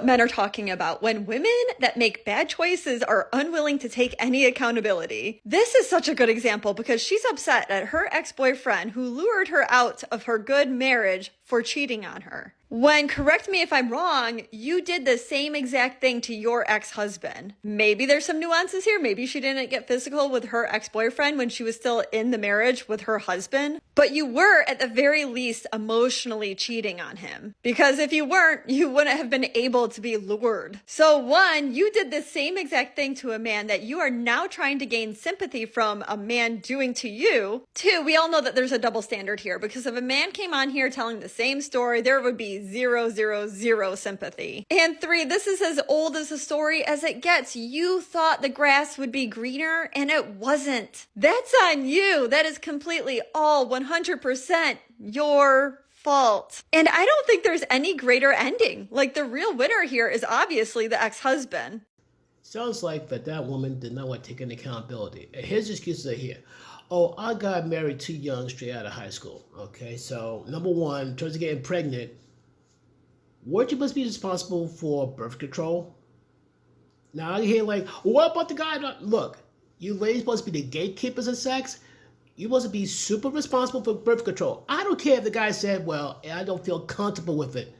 men are talking about when women that make bad choices are unwilling to take any accountability. This is such a good example because she's upset at her ex-boyfriend who lured her out of her good marriage for cheating on her. When, correct me if I'm wrong, you did the same exact thing to your ex-husband. Maybe there's some nuances here. Maybe she didn't get physical with her ex-boyfriend when she was still in the marriage with her husband. But you were, at the very least, emotionally cheating on him. Because if you weren't, you wouldn't have been able to be lured. So one, you did the same exact thing to a man that you are now trying to gain sympathy from a man doing to you. Two, we all know that there's a double standard here because if a man came on here telling the same story, there would be 0, 0, 0 sympathy. And three, this is as old as a story as it gets. You thought the grass would be greener and it wasn't. That's on you. That is completely all 100% your fault. And I don't think there's any greater ending. Like the real winner here is obviously the ex-husband. Sounds like that woman did not want to take any accountability. And his excuses are here. Oh, I got married too young straight out of high school. Okay, so number one, in terms of getting pregnant, weren't you supposed to be responsible for birth control? Now I hear like, well, what about the guy? Look, you ladies supposed to be the gatekeepers of sex. You're supposed to be super responsible for birth control. I don't care if the guy said, well, I don't feel comfortable with it.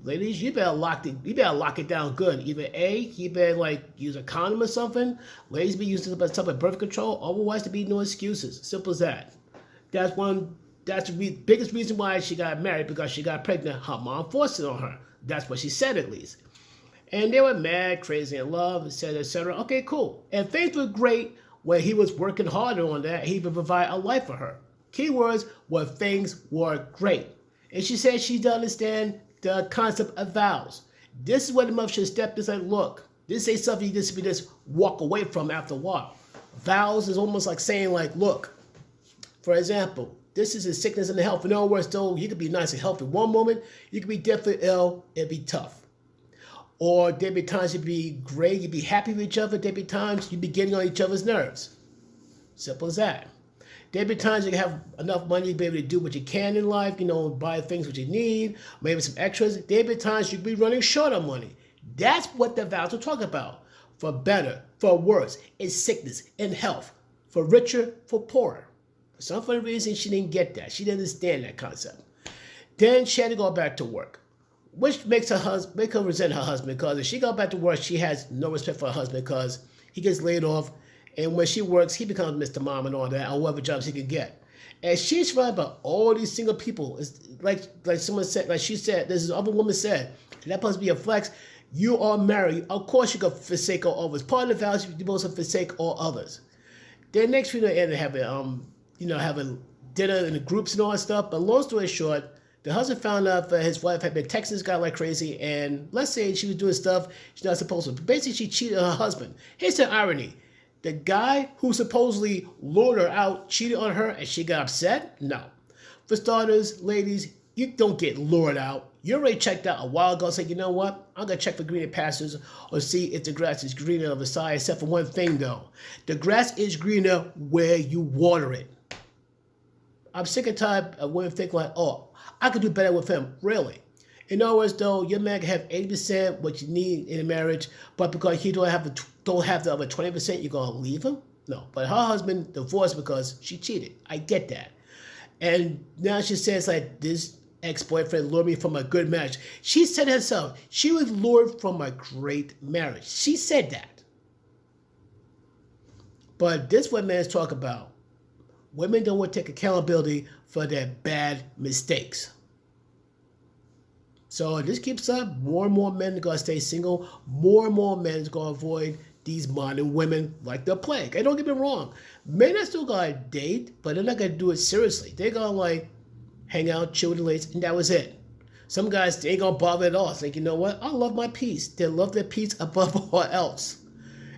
Ladies, you better lock it down good. Either A, you better like use a condom or something. Ladies be using some birth control. Otherwise, there be no excuses. Simple as that. That's the biggest reason why she got married, because she got pregnant. Her mom forced it on her. That's what she said, at least. And they were mad, crazy in love, etc., etc. Okay, cool. And things were great when he was working harder on that. He would provide a life for her. Keywords were things were great. And she said she doesn't understand the concept of vows. This is where the mother should step in and say, look, this ain't something you just walk away from after a while. Vows is almost like saying, like, look, for example, this is a sickness and a health. In other words, though, you could be nice and healthy one moment, you could be deathly ill, it'd be tough. Or there'd be times you'd be great, you'd be happy with each other, there'd be times you'd be getting on each other's nerves. Simple as that. There'd be times you can have enough money to be able to do what you can in life, buy things what you need, maybe some extras. There'd be times you'd be running short on money. That's what the vows will talk about. For better, for worse, in sickness, in health, for richer, for poorer. For some funny reason, she didn't get that. She didn't understand that concept. Then she had to go back to work, which makes her resent her husband, because if she goes back to work, she has no respect for her husband because he gets laid off. And when she works, he becomes Mr. Mom and all that, or whatever jobs he can get. And she's surrounded by all these single people. It's like someone said, like she said, this other woman said, and that supposed to be a flex. You are married. Of course you can forsake all others. Part of the vows, you're supposed to forsake all others. Then next week they end up having dinner in the groups and all that stuff. But long story short, the husband found out that his wife had been texting this guy like crazy, and let's say she was doing stuff she's not supposed to. Basically, she cheated on her husband. Here's the irony. The guy who supposedly lured her out cheated on her and she got upset? No. For starters, ladies, you don't get lured out. You already checked out a while ago and said, you know what? I'm going to check for greener pastures or see if the grass is greener on the side, except for one thing, though. The grass is greener where you water it. I'm sick and tired of women thinking like, oh, I could do better with him. Really? In other words, though, your man can have 80% what you need in a marriage, but because he don't have the other 20%, you're going to leave him? No. But her husband divorced because she cheated. I get that. And now she says, like, this ex-boyfriend lured me from a good marriage. She said herself, she was lured from a great marriage. She said that. But this is what men talk about. Women don't want to take accountability for their bad mistakes. So this keeps up. More and more men are going to stay single. More and more men are going to avoid these modern women like the plague. And don't get me wrong. Men are still going to date, but they're not going to do it seriously. They're going to like hang out, chill with the ladies, and that was it. Some guys, they ain't going to bother at all. It's like, you know what? I love my peace. They love their peace above all else.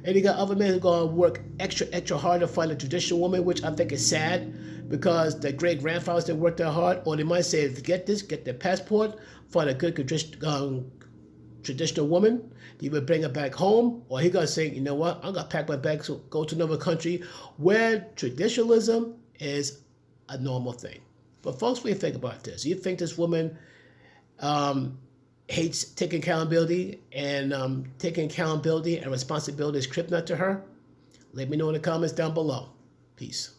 And you got other men who are going to work extra hard to find a traditional woman, which I think is sad because their great-grandfathers didn't work that hard. Or they might say, get their passport, find a good traditional woman. He would bring her back home. Or he going to say, you know what, I'm going to pack my bags, go to another country where traditionalism is a normal thing. But folks, what do you think about this? You think this woman hates taking accountability, and taking accountability and responsibility is kryptonite to her, let me know in the comments down below. Peace.